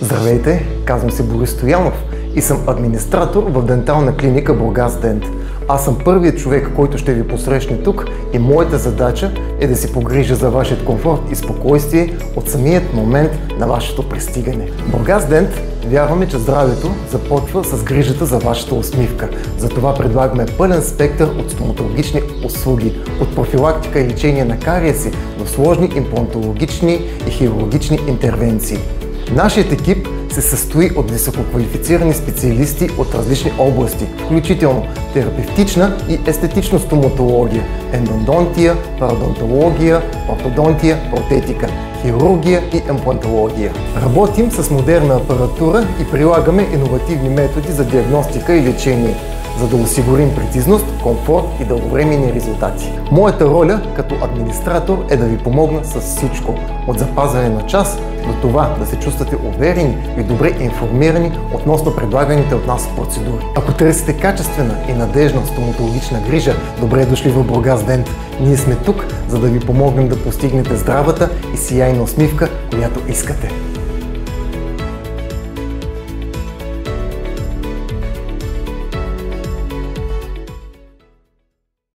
Здравейте, казвам се Борис Стоянов и съм администратор в дентална клиника Бургас Дент. Аз съм първият човек, който ще ви посрещне тук и моята задача е да се погрижа за вашият комфорт и спокойствие от самият момент на вашето пристигане. Бургас Дент вярваме, че здравето започва с грижата за вашата усмивка. Затова предлагаме пълен спектър от стоматологични услуги, от профилактика и лечение на кариеси до сложни имплантологични и хирургични интервенции. Нашият екип се състои от висококвалифицирани специалисти от различни области, включително терапевтична и естетична стоматология, ендодонтия, пародонтология, ортодонтия, протетика, хирургия и имплантология. Работим с модерна апаратура и прилагаме иновативни методи за диагностика и лечение, за да осигурим прецизност, комфорт и дълговременни резултати. Моята роля като администратор е да ви помогна с всичко, от запазване на час до това да се чувствате уверени и добре информирани относно предлаганите от нас процедури. Ако търсите качествена и надежна стоматологична грижа, добре дошли в Бургас Дент. Ние сме тук, за да ви помогнем да постигнете здравата и сияйна усмивка, която искате.